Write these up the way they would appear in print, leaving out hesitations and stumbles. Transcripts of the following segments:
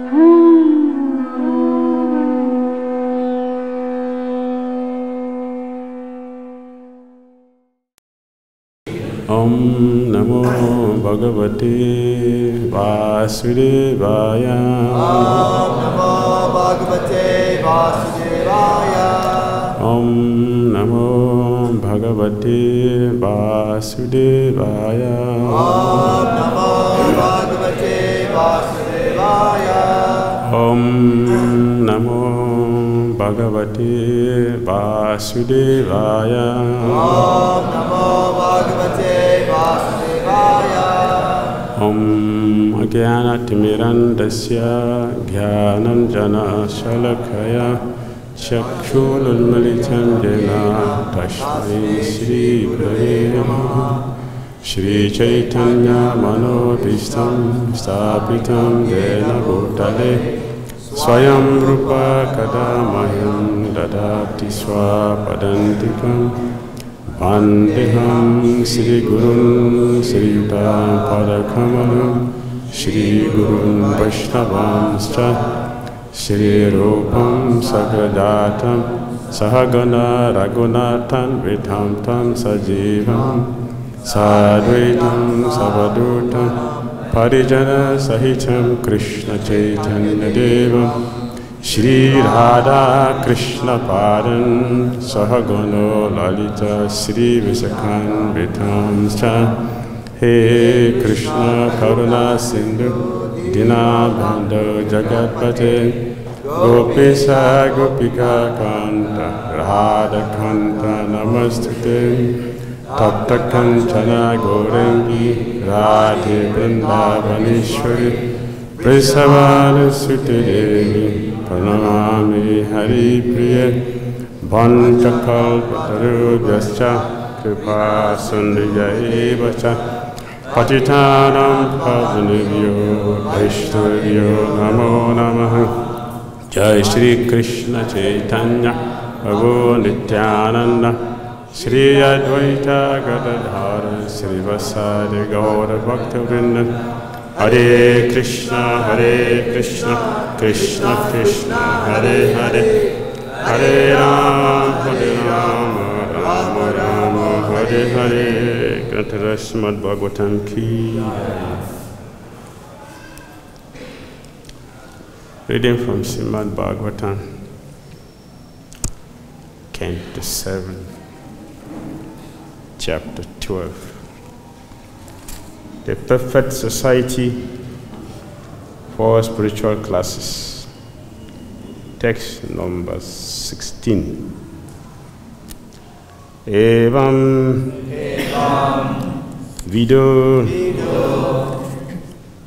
Om Namo Bhagavate Vasudevaya. Om Namo Bhagavate Vasudevaya. Om Namo Bhagavate Vasudevaya. Om Namo Bhagavate Vasudevaya. Om Namo Bhagavate Vasudevaya. Om Namo Bhagavate Vasudevaya. Om Ajnanatirmirandasya Jnananjana Shalakaya Chakshulunmalitam Jena Tasmai Shri Gurave Namaha. Shri Chaitanya Manobhishtam Sthapitam Jena Bhutale Swayam Rupa Kadamahyam Dadati Swapadantikam Vandeham Shri Gurun Shri Yutam Padakamalam Shri Gurun Vaishnavamscha Shri Rupam Sagradatam Sahagana Raghunathan Vidhamtam Sajivam Sadvaitam Savadutam Parijana Sahitam Krishna Chaitanya Devam Shri Radha Krishna Padan Sahagano Lalita Shri Visakhan Vitamscha. He Krishna Karuna Sindhu Dinabandhu Jagatpate Gopisa Gopika Kanta Radha Kanta Namastute Tapta Kanchana Gorangi Radhe Vrindavaneshwari Prisavana Sutidevi Pranamami Hari Priya Vanchakalpatarubhyascha Kripa Sundhyayevacha Patitanam Pavanebhyo Vaishnavyo Namo Namaha. Jai Shri Krishna Chaitanya Prabhu Nityananda Shri Advaita Gadadhara Shri Vasadi Gaura Bhakta Vrinda. Hare Krishna Krishna Krishna Hare Hare Hare Rama Rama Rama Hare Hare. Grantara Srimad Bhagavatam ki. Reading from Srimad Bhagavatam, Canto 7, Chapter 12. The Perfect Society for Spiritual Classes. Text number 16. Evam Vido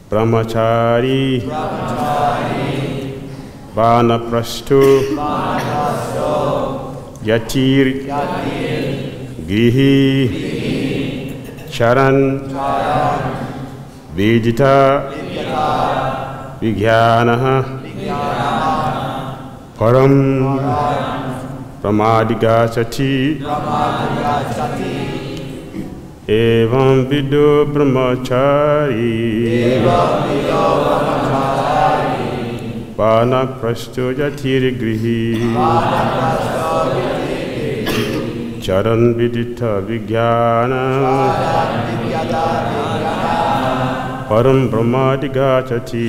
Brahmachari Vanaprasto Yatir Grihi Charan Vedita Vijnanaha Param Brahmadigachati Evam Vido Brahmachari Vanaprasto Yatir Grihi Charan Vidita Vijnana Param Brahmadigachati.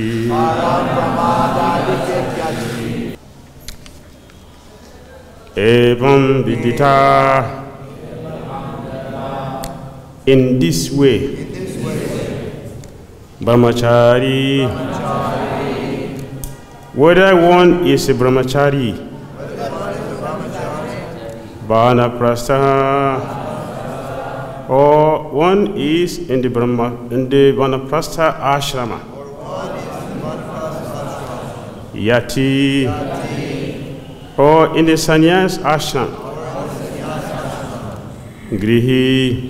Evam Vidita. In this way, Brahmachari, whether one is a Brahmachari, Vanaprastha, or one is in the Vanaprastha ashrama, Yati, or in the sannyas ashram, Grihi,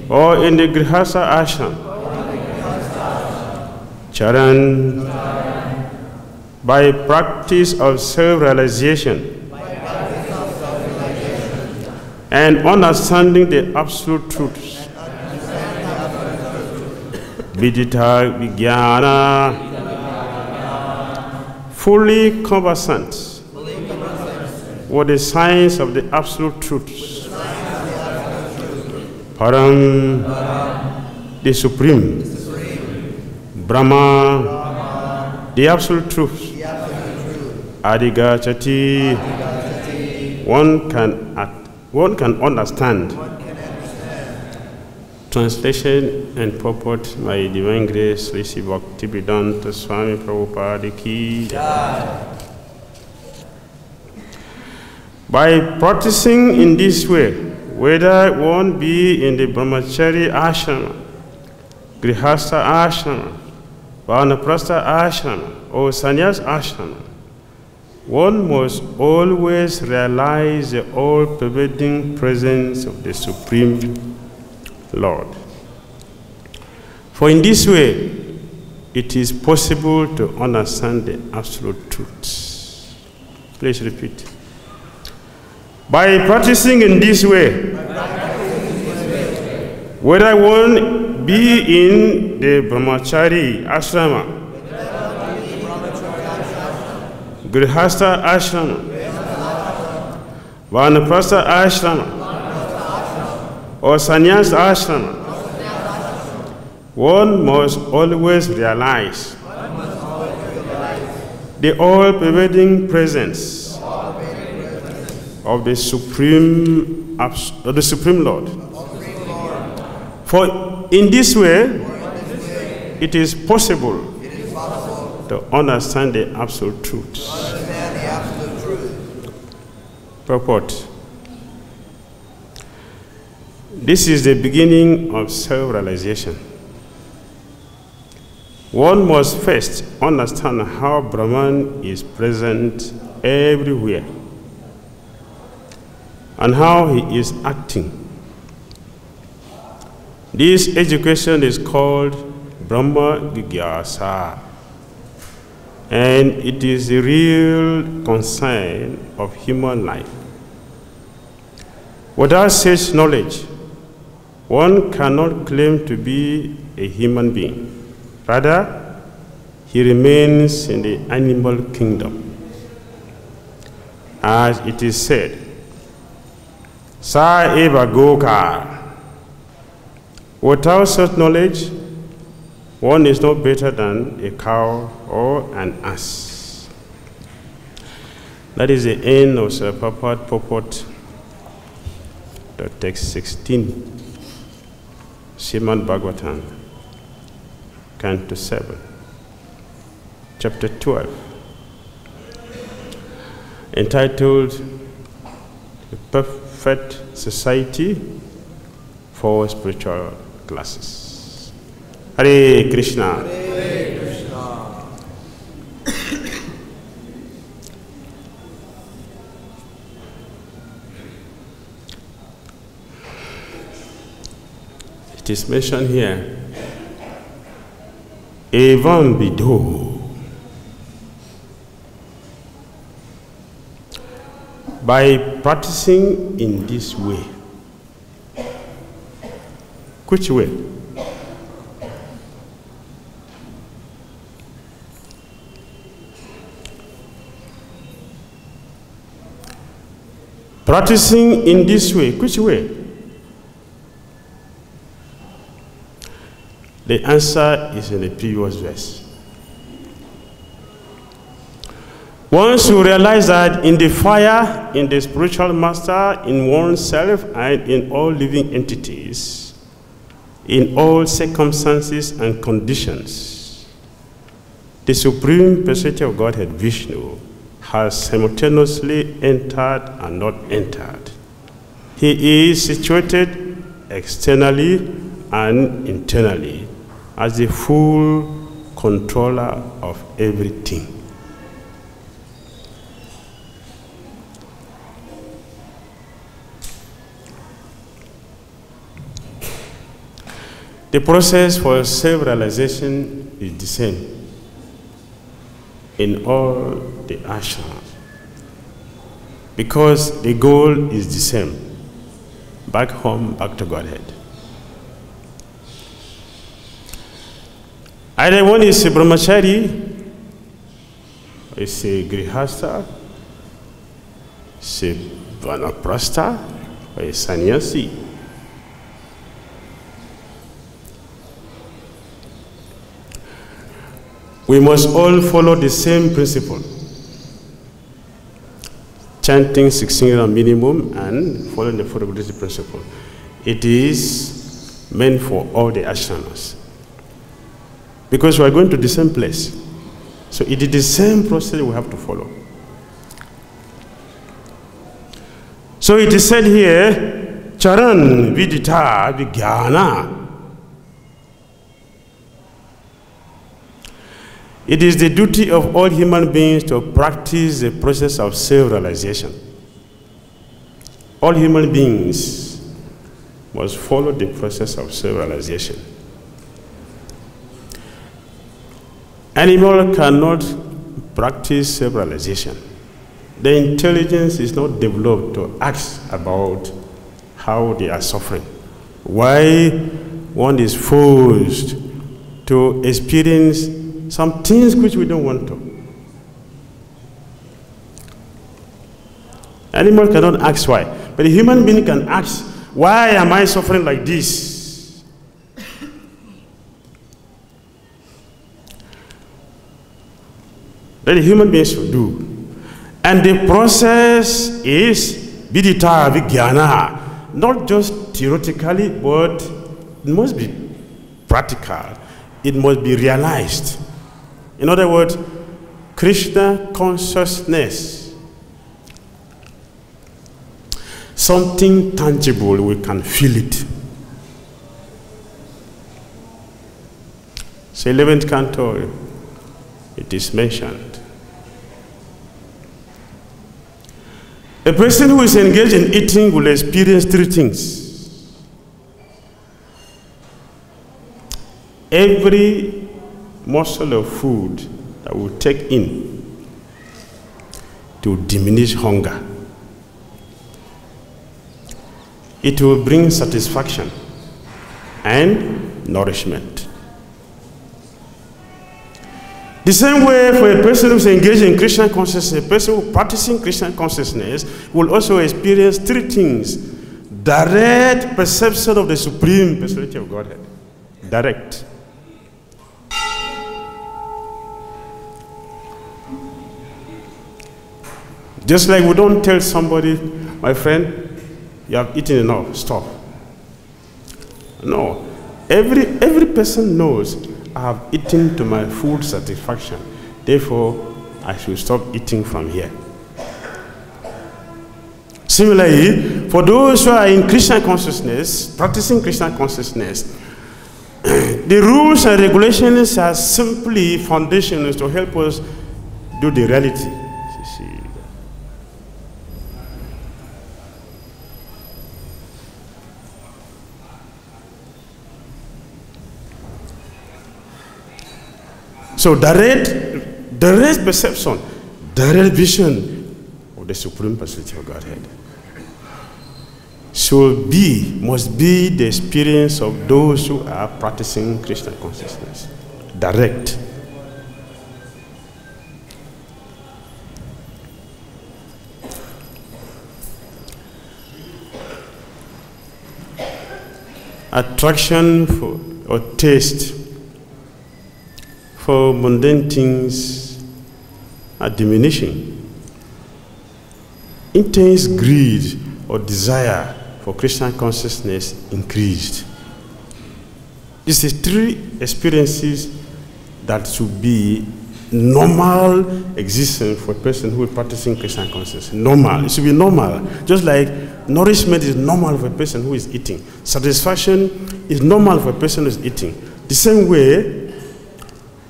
or in the Grihasa ashram, Charan, by practice of self-realization and understanding the absolute truths, Vidita Vijnana, fully conversant with the science of the absolute truth. Param, the supreme. Brahma, the absolute truth. Adhigachati, one can understand. Translation and purport, my divine grace, Sri Bhakti-Vedanta Swami Prabhupada Ki. By practicing in this way, whether one be in the Brahmachari ashrama, Grihastha ashrama, Vanaprastha ashrama, or Sannyas ashrama, one must always realize the all-pervading presence of the Supreme Lord. For in this way, it is possible to understand the absolute truth. Please repeat. By practicing in this way, whether one be in the Brahmachari ashrama, Grihastha ashrama, Vanaprastha ashrama, or Sannyas ashrama, one must always realize the all-pervading presence of the Supreme Lord. For in this way, it is possible to understand the absolute truth. Purport. This is the beginning of self-realization. One must first understand how Brahman is present everywhere and how he is acting. This education is called Brahma Jigyasa, and it is the real concern of human life. Without such knowledge, one cannot claim to be a human being. Rather, he remains in the animal kingdom. As it is said, Sa eva goka. Without such knowledge, one is no better than a cow or an ass. That is the end of Sir Purport, the text 16, Srimad Bhagavatam, Canto 7, Chapter 12, entitled The Perfect Society for Spiritual Classes. Hare Krishna. Hare Krishna. It is mentioned here, Evam Bido. By practicing in this way. Which way? Practicing in this way. Which way? The answer is in the previous verse. Once you realize that in the fire, in the spiritual master, in oneself, and in all living entities, in all circumstances and conditions, the Supreme Personality of Godhead, Vishnu, has simultaneously entered and not entered. He is situated externally and internally as the full controller of everything. The process for self-realization is the same in all the ashrams, because the goal is the same: back home, back to Godhead. Either one is a brahmachari, it's a grihastha, it's a vanaprastha, or a sannyasi. We must all follow the same principle. Chanting 16 minimum and following the affordability principle. It is meant for all the ashramas. Because we are going to the same place. So it is the same process we have to follow. So it is said here, Charan vidita vijnana. It is the duty of all human beings to practice the process of self-realization. All human beings must follow the process of self-realization. Animal cannot practice self-realization. The intelligence is not developed to ask about how they are suffering. Why one is forced to experience some things which we don't want to. Animal cannot ask why, but a human being can ask, why am I suffering like this? That a human being should do. And the process is vidita vijnana, not just theoretically, but it must be practical. It must be realized. In other words, Krishna consciousness. Something tangible, we can feel it. So 11th canto, it is mentioned. A person who is engaged in eating will experience three things. Every morsel of food that we take in to diminish hunger. It will bring satisfaction and nourishment. The same way for a person who is engaged in Krishna consciousness, a person who is practicing Krishna consciousness will also experience three things. Direct perception of the Supreme Personality of Godhead. Direct. Just like we don't tell somebody, my friend, you have eaten enough, stop. No. Every person knows I have eaten to my full satisfaction. Therefore, I should stop eating from here. Similarly, for those who are in Krishna consciousness, practicing Krishna consciousness, the rules and regulations are simply foundations to help us do the reality. So direct perception, direct vision of the Supreme Personality of Godhead must be the experience of those who are practicing Krishna consciousness. Direct. Attraction for, or taste for mundane things are diminishing. Intense greed or desire for Krishna consciousness increased. These are three experiences that should be normal existence for a person who is practicing Krishna consciousness. Normal. It should be normal. Just like nourishment is normal for a person who is eating. Satisfaction is normal for a person who is eating. The same way,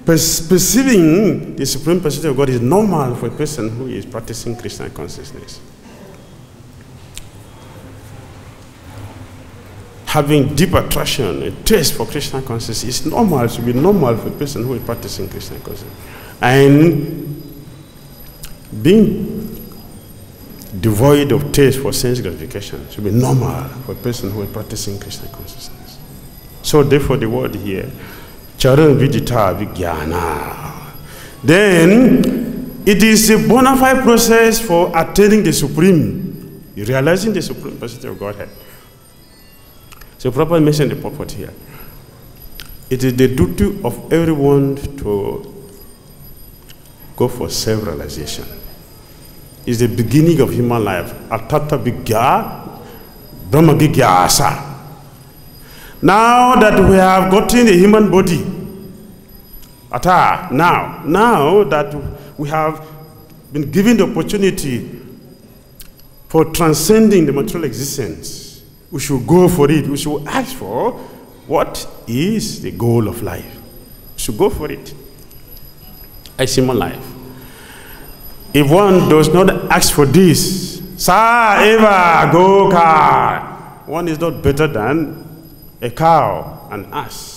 perceiving the Supreme Personality of God is normal for a person who is practicing Krishna consciousness. Having deep attraction and taste for Krishna consciousness is normal, should be normal for a person who is practicing Krishna consciousness. And being devoid of taste for sense gratification should be normal for a person who is practicing Krishna consciousness. So therefore the word here, Charan vidita vijnana. Then It is a bona fide process for attaining the supreme, realizing the supreme personality of Godhead. So Prabhupada mentioned the purport here. It is the duty of everyone to go for self-realization. It's the beginning of human life. Atata Vigya, Brahma Gigyasa. Now that we have gotten a human body, now that we have been given the opportunity for transcending the material existence, we should go for it. We should ask for what is the goal of life. We should go for it. As human life. If one does not ask for this, sa eva go ka, one is not better than a cow, an ass.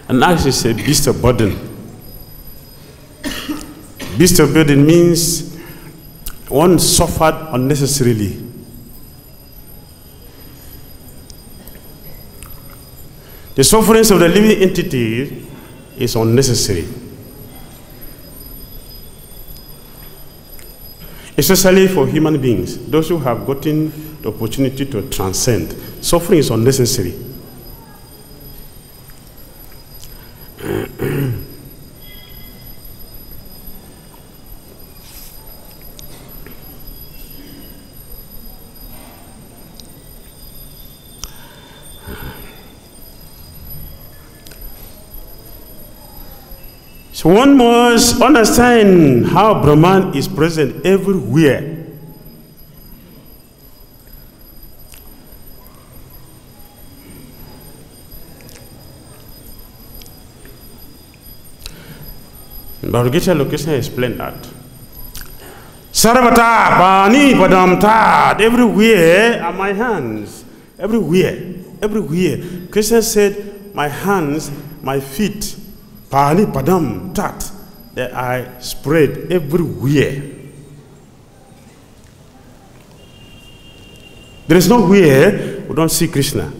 An ass is a beast of burden. Beast of burden means one suffered unnecessarily. The sufferance of the living entity is unnecessary. Especially for human beings, those who have gotten the opportunity to transcend. Suffering is unnecessary. So one must understand how Brahman is present everywhere. Bhagavad-Gita location explained that. Sarvata, Bani, Padamta, everywhere are my hands. Everywhere, everywhere. Krishna said, my hands, my feet, Pani Padam Tat, that I spread everywhere. There is nowhere we don't see Krishna.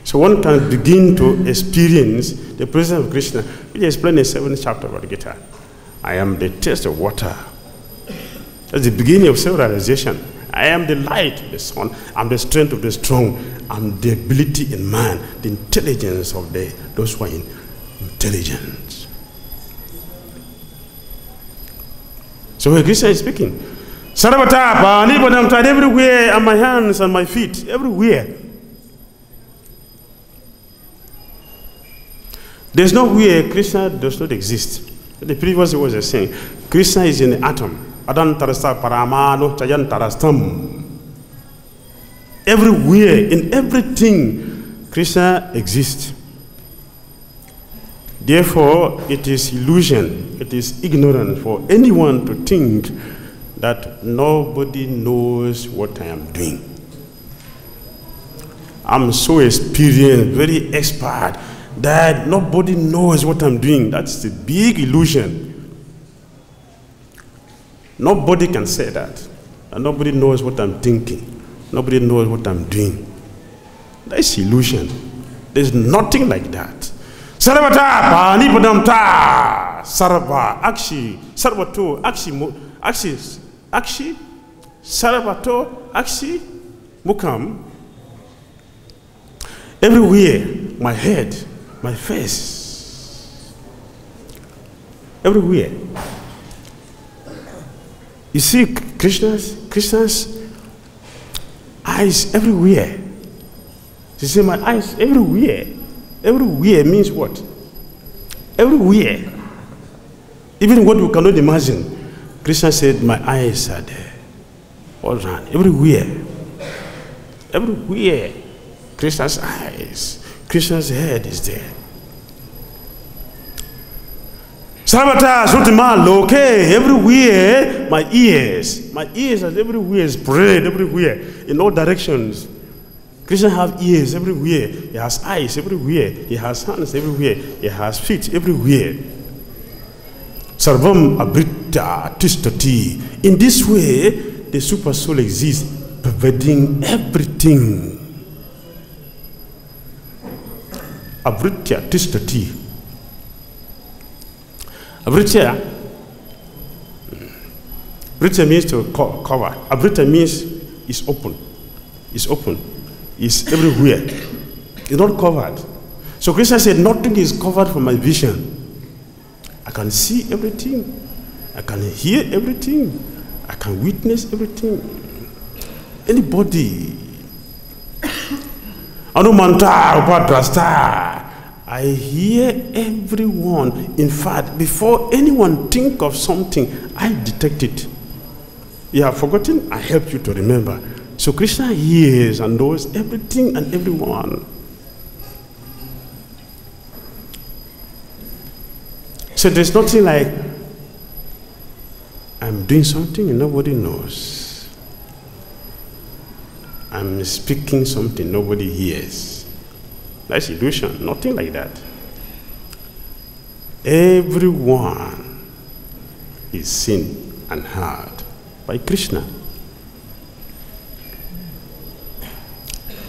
So one can begin to experience the presence of Krishna, which is explained in the 7th chapter of Bhagavad-Gita. I am the taste of water. That's the beginning of self-realization. I am the light of the sun. I'm the strength of the strong. I'm the ability in man, the intelligence of those who are intelligent. So when Krishna is speaking, Sarvata, Bani, Padamta, everywhere are my hands and my feet, everywhere. There's nowhere Krishna does not exist. The previous was saying, Krishna is in the atom. Adan tarasta paramano chayan tarastam. Everywhere, in everything, Krishna exists. Therefore, it is illusion, it is ignorant for anyone to think that nobody knows what I am doing. I'm so experienced, very expert, that nobody knows what I'm doing. That's the big illusion. Nobody can say that. And nobody knows what I'm thinking. Nobody knows what I'm doing. That's illusion. There's nothing like that. Sarvata, Pani Padamta, Sarva, Akshi, Sarvato, Akshi, Sarvato, Akshi, Mukam. Everywhere, my head, my face. Everywhere. You see Krishna's eyes everywhere. You see my eyes everywhere. Everywhere means what? Everywhere. Even what we cannot imagine. Krishna said, my eyes are there. All around. Everywhere. Everywhere. Krishna's eyes. Krishna's head is there. Sarvata, Sutima, Loke, everywhere, my ears are everywhere, spread everywhere, in all directions. Krishna has ears everywhere, he has eyes everywhere, he has hands everywhere, he has feet everywhere. Sarvam abrita tistati. In this way, the super soul exists, pervading everything. Abritya tistati. Avrita means to cover. Avrita means it's open. It's open. It's everywhere. It's not covered. So Krishna said, nothing is covered from my vision. I can see everything. I can hear everything. I can witness everything. Anybody. I hear everyone. In fact, before anyone think of something, I detect it. You have forgotten? I help you to remember. So Krishna hears and knows everything and everyone. So there's nothing like, I'm doing something and nobody knows. I'm speaking something nobody hears. That's illusion, nothing like that. Everyone is seen and heard by Krishna,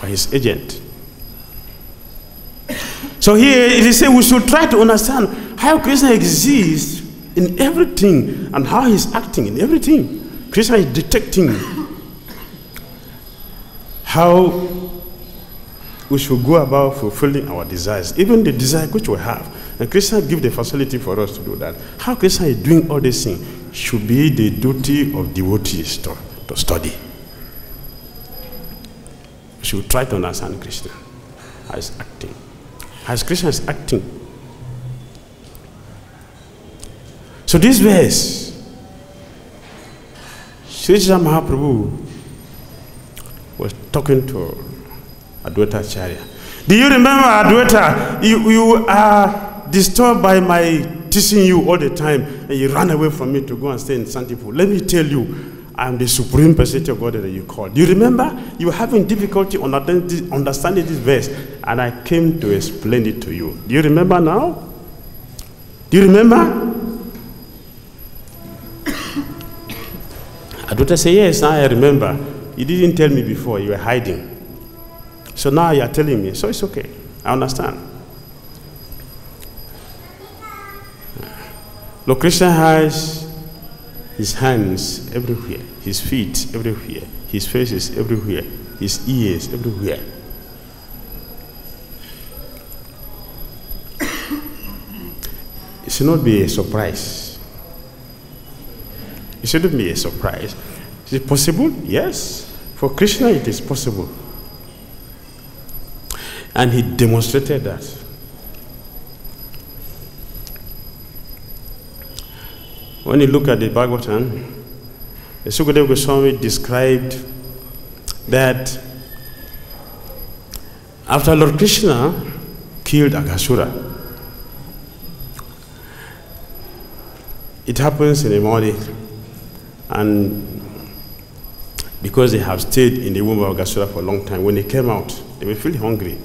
by his agent. So here it is said we should try to understand how Krishna exists in everything and how he's acting in everything. Krishna is detecting how we should go about fulfilling our desires, even the desire which we have. And Krishna gives the facility for us to do that. How Krishna is doing all these things should be the duty of devotees to study. We should try to understand Krishna, how he's acting. As Krishna is acting. So this verse, Sri Mahaprabhu was talking to Adwaita Acharya. Do you remember, Adwaita, you are disturbed by my teaching you all the time, and you ran away from me to go and stay in Santipur. Let me tell you, I'm the supreme personality of God that you call. Do you remember? You were having difficulty understanding this verse, and I came to explain it to you. Do you remember now? Do you remember? Adwaita said, yes, now I remember. You didn't tell me before, you were hiding. So now you are telling me, so it's okay. I understand. Lord Krishna has his hands everywhere, his feet everywhere, his face is everywhere, his ears everywhere. It should not be a surprise. It shouldn't be a surprise. Is it possible? Yes. For Krishna it is possible. And he demonstrated that. When you look at the Bhagavatam, the Sukadeva Goswami described that after Lord Krishna killed Aghasura, it happens in the morning, and because they have stayed in the womb of Aghasura for a long time, when they came out, they were feeling hungry.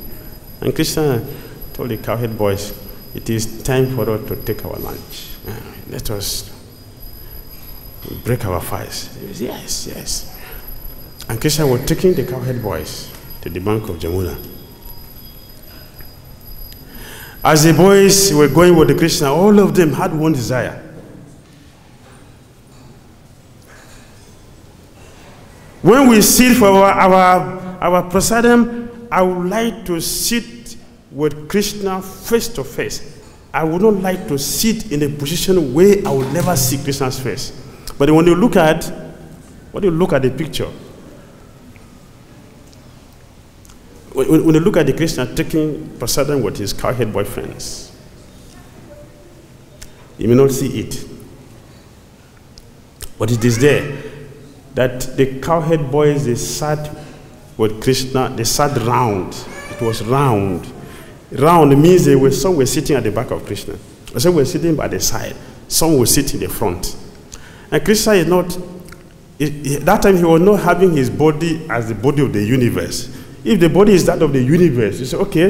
And Krishna told the cowhead boys, it is time for us to take our lunch. Let us break our fast. Yes, yes. And Krishna was taking the cowhead boys to the bank of Jamuna. As the boys were going with the Krishna, all of them had one desire. When we sit for our prasadam, I would like to sit with Krishna face to face. I would not like to sit in a position where I will never see Krishna's face. But when you look at the picture, when you look at the Krishna taking prasadam with his cowhead boyfriends, you may not see it. But it is there that the cowhead boys, they sat with Krishna, they sat round. It was round. Round means some were sitting at the back of Krishna. Some were sitting by the side. Some were sitting in the front. And Krishna is not, that time he was not having his body as the body of the universe. If the body is that of the universe, you say, okay,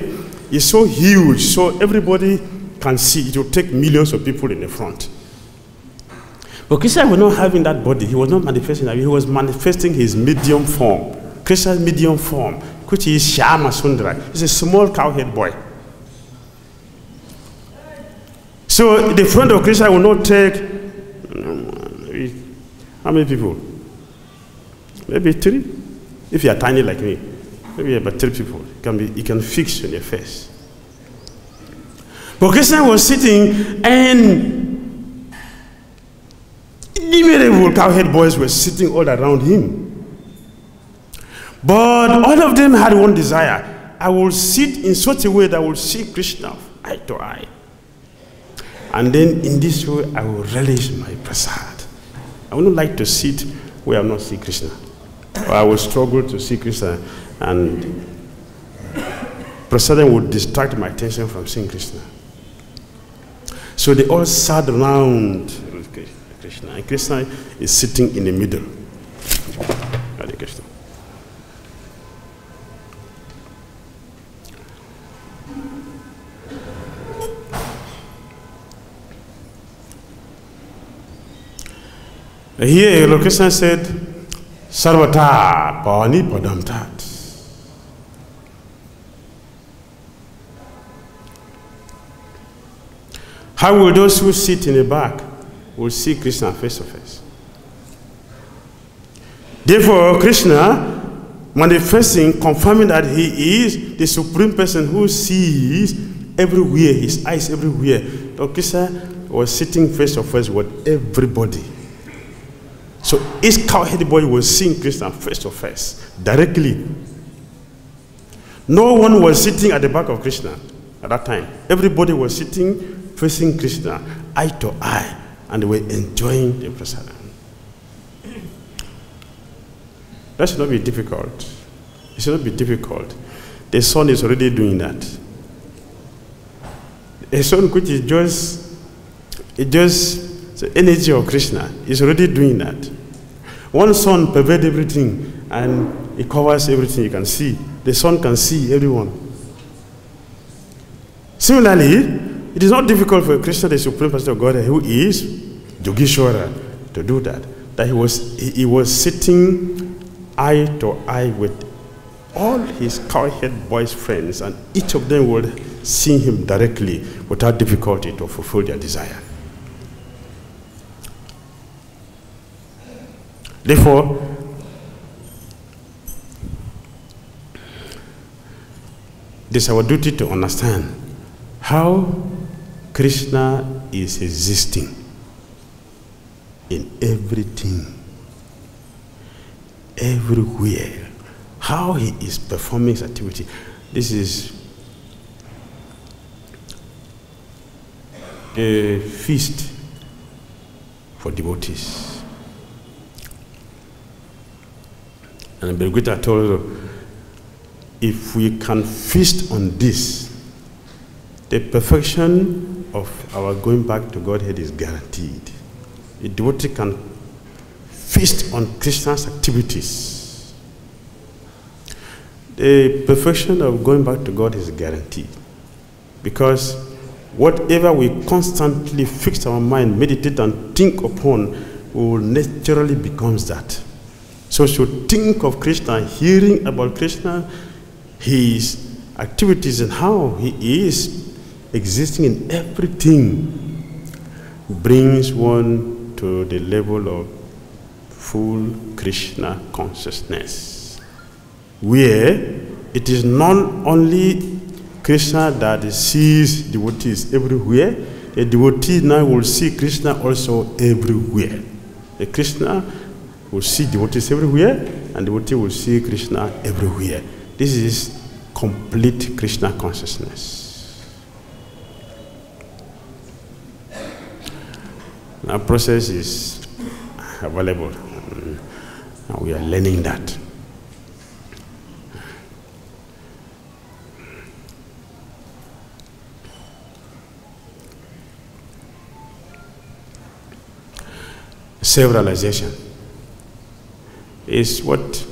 it's so huge, so everybody can see. It will take millions of people in the front. But Krishna was not having that body. He was not manifesting that. He was manifesting his medium form. Krishna's medium form, which is Shyama Sundara. He's a small cowhead boy. So the friend of Krishna will not take, how many people? Maybe 3. If you are tiny like me, maybe about 3 people. You can fix on your face. But Krishna was sitting, and innumerable cowhead boys were sitting all around him. But all of them had one desire. I will sit in such a way that I will see Krishna eye to eye. And then in this way, I will relish my prasad. I would not like to sit where I will not see Krishna. Or I will struggle to see Krishna, and prasadam would distract my attention from seeing Krishna. So they all sat around Krishna, and Krishna is sitting in the middle. Hare Krishna. Here, Lord Krishna said, Sarvata Pani Padam Tat. How will those who sit in the back will see Krishna face to face? Therefore, Krishna manifesting, confirming that he is the supreme person who sees everywhere, his eyes everywhere. Lord Krishna was sitting face to face with everybody. So each cowhead boy was seeing Krishna face to face, directly. No one was sitting at the back of Krishna at that time. Everybody was sitting facing Krishna, eye to eye, and they were enjoying the prasadam. That should not be difficult. It should not be difficult. The sun is already doing that. A sun which is just the energy of Krishna is already doing that. One sun pervades everything, and it covers everything you can see. The sun can see everyone. Similarly, it is not difficult for Krishna, the Supreme Person of God, who is Yogeshwara, to do that. That he was sitting eye to eye with all his cowhead boys' friends, and each of them would see him directly without difficulty to fulfill their desire. Therefore, it is our duty to understand how Krishna is existing in everything, everywhere, how he is performing his activity. This is a feast for devotees. And Bhagavad-Gita told us, if we can feast on this, the perfection of our going back to Godhead is guaranteed. A devotee can feast on Krishna's activities. The perfection of going back to God is guaranteed. Because whatever we constantly fix our mind, meditate, and think upon, will naturally becomes that. So should think of Krishna, hearing about Krishna, his activities, and how he is existing in everything, brings one to the level of full Krishna consciousness, where it is not only Krishna that sees devotees everywhere, a devotee now will see Krishna also everywhere. A Krishna will see devotees everywhere, and devotee will see Krishna everywhere. This is complete Krishna consciousness. Our process is available, and we are learning that. Self-realization is what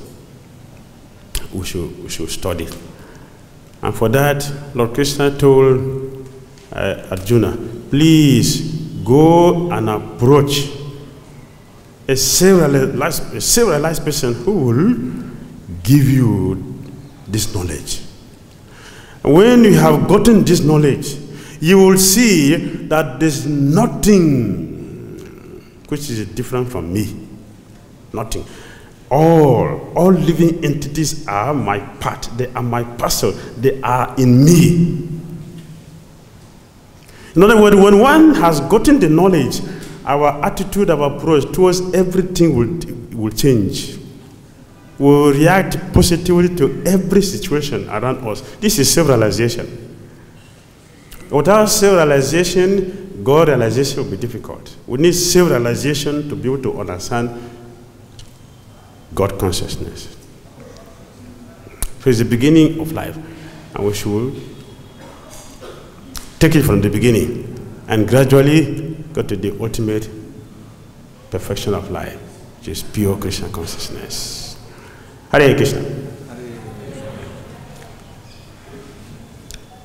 we should study. And for that, Lord Krishna told Arjuna, please go and approach a self-realized person who will give you this knowledge. When you have gotten this knowledge, you will see that there's nothing which is different from me. Nothing. All living entities are my part. They are my parcel. They are in me. In other words, when one has gotten the knowledge, our attitude, our approach towards everything will change. We'll react positively to every situation around us. This is self-realization. Without self-realization, God realization will be difficult. We need self-realization to be able to understand God consciousness. So it's the beginning of life, and we should take it from the beginning and gradually go to the ultimate perfection of life, which is pure Krishna consciousness. Hare Krishna.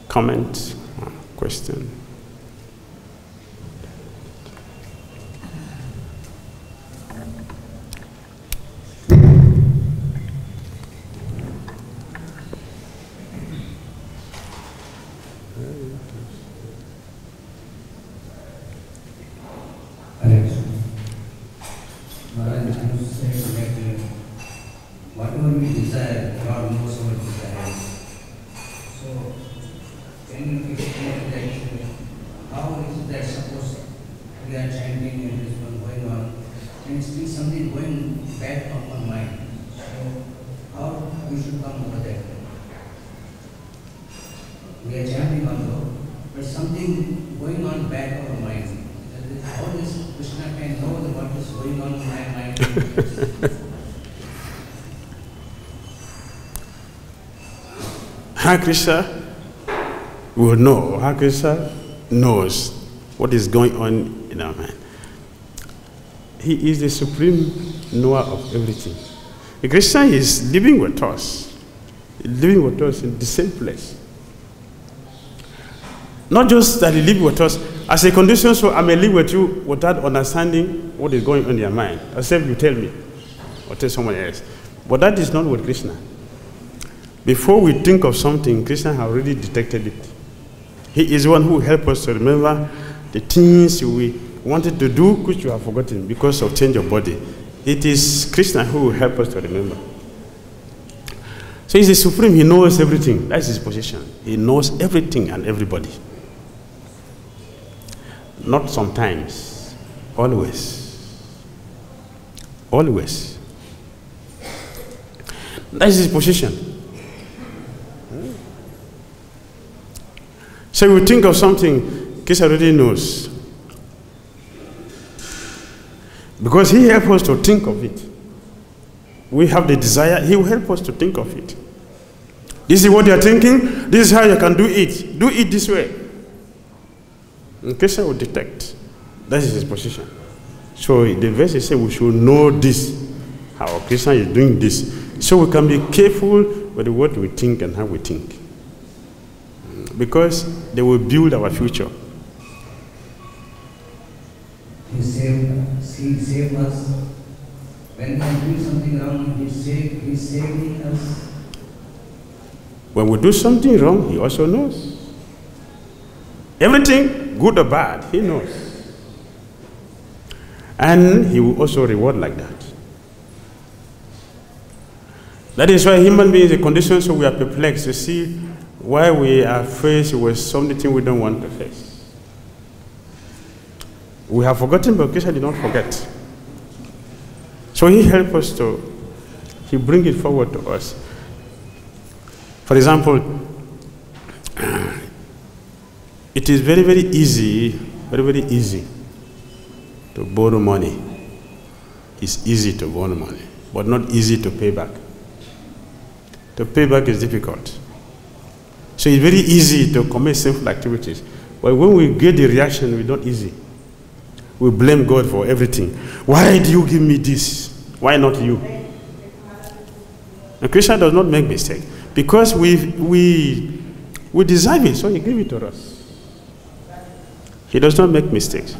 Comment, question? Whatever we desire, God knows our desires. So, can you explain that how is that suppose we are chanting and this one going on, and it's still something going back of our mind. So, how we should come over that? We are chanting also, but something going on back of our mind. How does Krishna can know what is going on in my mind? How Krishna will know. How Krishna knows what is going on in our mind. He is the supreme knower of everything. Krishna is living with us. Living with us in the same place. Not just that he lives with us as a condition, so I may live with you without understanding what is going on in your mind, except you tell me or tell someone else. But that is not with Krishna. Before we think of something, Krishna has already detected it. He is the one who helps us to remember the things we wanted to do, which you have forgotten because of change of body. It is Krishna who will help us to remember. So he's the supreme, he knows everything. That's his position. He knows everything and everybody. Not sometimes, always. Always. That's his position. So we think of something, Krishna already knows. Because he helps us to think of it. We have the desire, he will help us to think of it. This is what you are thinking, this is how you can do it. Do it this way. And Krishna will detect. That is his position. So the verse says we should know this, how Krishna is doing this. So we can be careful with what we think and how we think. Because they will build our future. He saved us. When we do something wrong, He's saving us. When we do something wrong, he also knows. Everything, good or bad, he knows. And he will also reward like that. That is why human beings, the conditions so we are perplexed to see why we are faced with something we don't want to face. We have forgotten, but Krishna did not forget. So he helps us he brings it forward to us. For example, it is very, very easy to borrow money. It's easy to borrow money, but not easy to pay back. To pay back is difficult. So it's very easy to commit sinful activities. But when we get the reaction, it's not easy. We blame God for everything. Why do you give me this? Why not you? And Krishna does not make mistake. Because we deserve it, so he gave it to us. He does not make mistakes.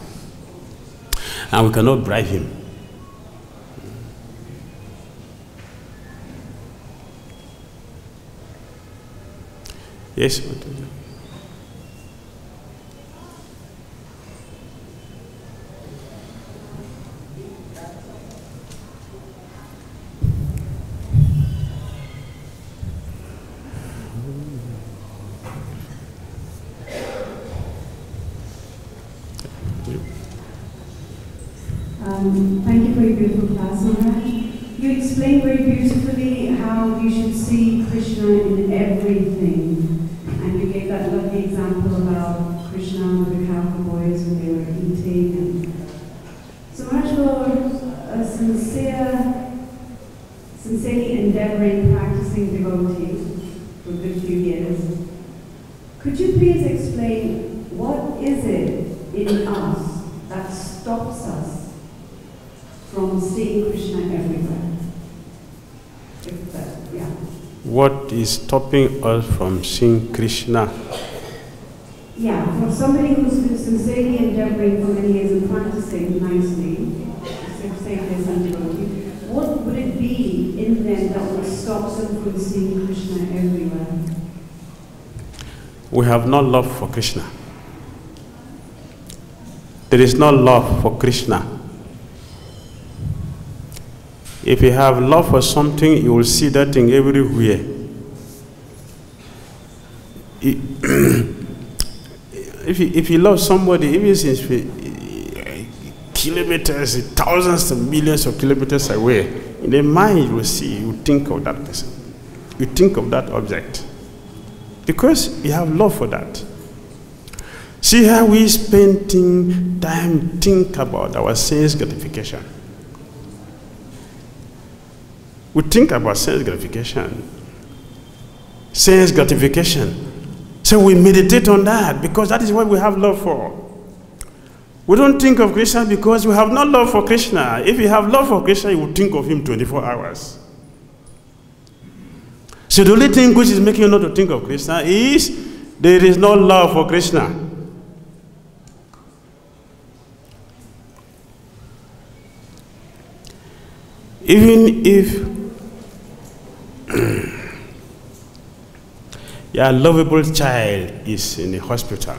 And we cannot bribe him. Yes? Thank you for your beautiful class, Maharaj. You explained very beautifully how you should see Krishna in everything. And you gave that lovely example about Krishna with the cowboys when they were eating. And so much for a sincerely endeavoring, practicing devotee for a good few years. Could you please explain what is it in us that stops us from seeing Krishna everywhere? Yeah. What is stopping us from seeing Krishna? Yeah, for somebody who's been sincerely endeavoring for many years and practicing nicely, what would it be in them that would stop them from seeing Krishna everywhere? We have no love for Krishna. There is no love for Krishna. If you have love for something, you will see that thing everywhere. If you love somebody, even if kilometers, thousands of millions of kilometers away, in the mind you will see, you think of that person. You think of that object. Because you have love for that. See how we spend time think about our sense gratification. We think about sense gratification. Sense gratification. So we meditate on that because that is what we have love for. We don't think of Krishna because we have no love for Krishna. If you have love for Krishna, you will think of him 24 hours. So the only thing which is making you not to think of Krishna is there is no love for Krishna. Even if your lovable child is in the hospital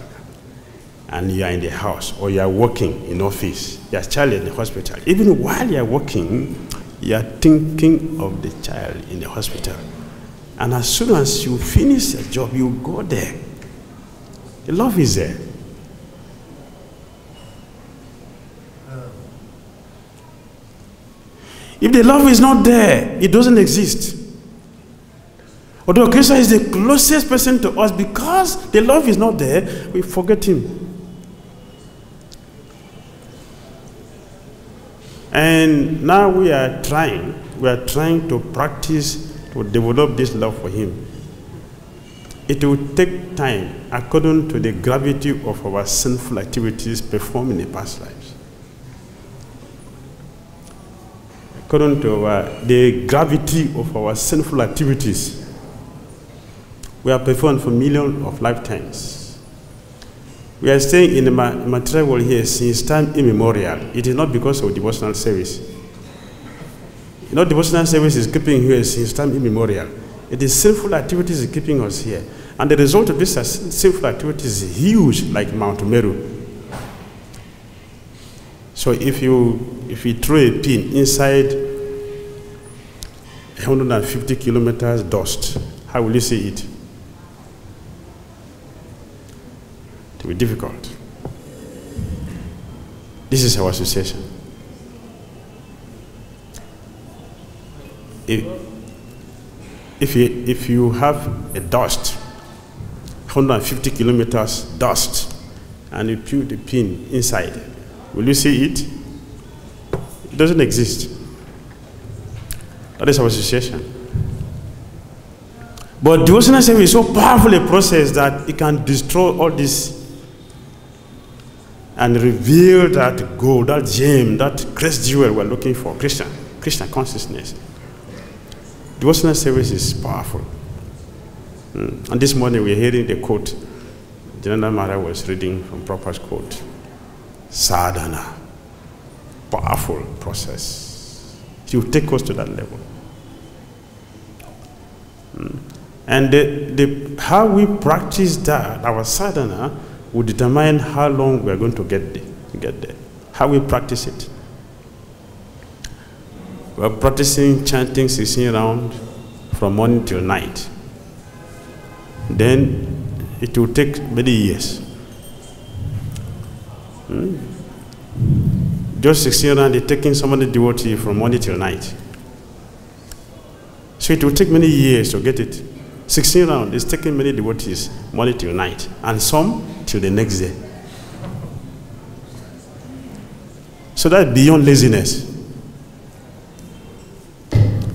and you are in the house or you are working in office, your child is in the hospital. Even while you are working, you are thinking of the child in the hospital. And as soon as you finish your job, you go there. The love is there. If the love is not there, it doesn't exist. Although Krishna is the closest person to us, because the love is not there, we forget him. And now we are trying to practice to develop this love for him. It will take time according to the gravity of our sinful activities performed in the past lives. According to the gravity of our sinful activities, we are performed for millions of lifetimes. We are staying in the material world here since time immemorial. It is not because of devotional service. You know, devotional service is keeping here since time immemorial. It is sinful activities keeping us here. And the result of this sinful activities is huge, like Mount Meru. So if you throw a pin inside 150 kilometers dust, how will you see it? It will be difficult. This is our association. If you have a dust, 150 kilometers dust, and you put the pin inside, will you see it? It doesn't exist. That is our association. But devotional service is so powerful a process that it can destroy all this and reveal that gold, that gem, that grace jewel we're looking for, Krishna consciousness. Devotional service is powerful. And this morning we're hearing the quote. Jananda Maharaj was reading from Prabhupada's quote. Sadhana. Powerful process. It will take us to that level. And how we practice that, our sadhana, will determine how long we are going to get there. How we practice it. We are practicing chanting 16 rounds from morning till night. Then it will take many years. Just 16 rounds, they're taking somebody devotee from morning till night. So it will take many years to get it. 16 rounds, it's taking many devotees morning till night, and some till the next day. So that's beyond laziness.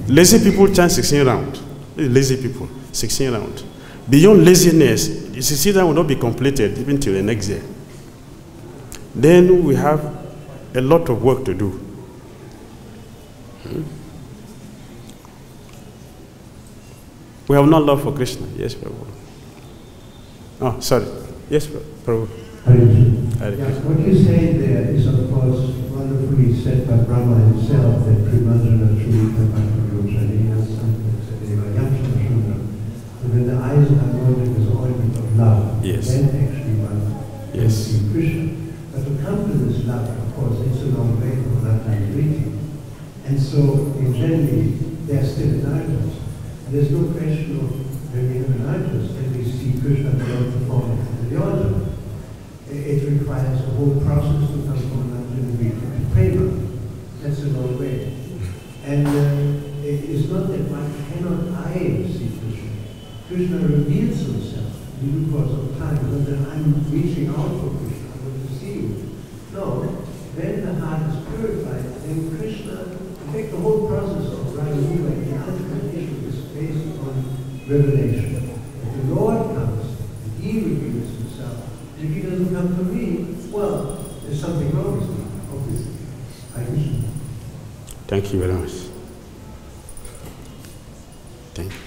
Lazy people chant 16 rounds. Lazy people, 16 rounds. Beyond laziness, the 16 rounds will not be completed even till the next day. Then we have a lot of work to do. We have no love for Krishna. Yes, Prabhu. Oh, sorry. Yes, Prabhu. Yes, what you say there is, of course, wonderfully said by Brahma himself, that Primadana Shrita Bhakti-yoga, and when the eyes are loaded with ointment of love, yes, then actually one can see Krishna. But to come to this love, of course, it's a long way from that time reading. And so, in generally, they are still idols. There's no question of when we have an idol, then we see Krishna beyond the form of the altar. It requires a whole process to come from that to prema. That's a long way. And it is not that one cannot see Krishna. Krishna reveals himself in due course of time, not that I'm reaching out for Krishna, I want to see you. No, when the heart is purified, then Krishna, in fact the whole process of Raganuga, the ultimate issue, is based on revelation. If the Lord comes, and He reveals Himself, and if He doesn't come to me, well, there's something wrong with me, obviously. I wish. Thank you very much. Thank you.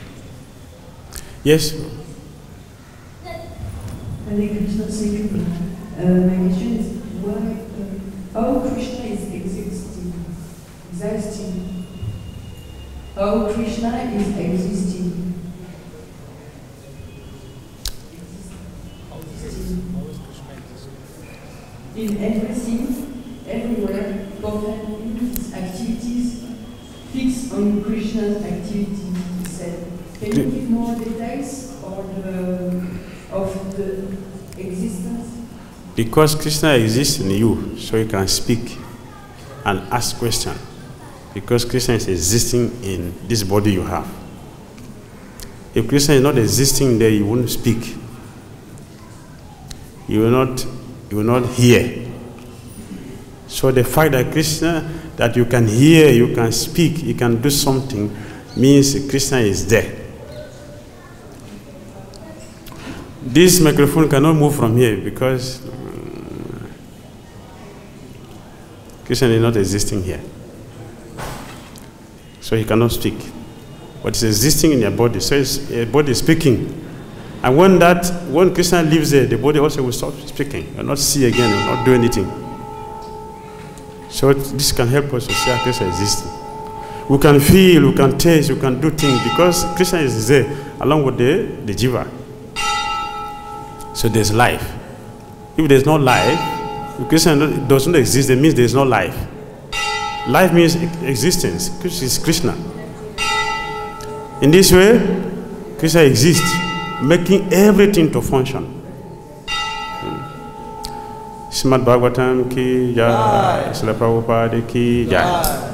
Yes? Hare Krishna, my question is, why, how Krishna is existing? How Krishna is existing? In everything, everywhere, performing his activities, fixed on Krishna's activities, he said. Can you give more details of the existence? Because Krishna exists in you, so you can speak and ask questions. Because Krishna is existing in this body you have. If Krishna is not existing there, you won't speak. You will not hear. So the fact that Krishna, that you can hear, you can speak, you can do something, means Krishna is there. This microphone cannot move from here because Krishna is not existing here. So he cannot speak. But it's existing in your body. So your body is speaking. And when Krishna lives there, the body also will stop speaking. You'll not see again, you'll not do anything. So this can help us to see how Krishna is existing. We can feel, we can taste, we can do things because Krishna is there along with the jiva. So there's life. If there's no life, if Krishna does not exist, it means there's no life. Life means existence. Krishna is Krishna. In this way, Krishna exists, making everything to function. Srimad Bhagavatam ki jai, Srila Prabhupada ki jai.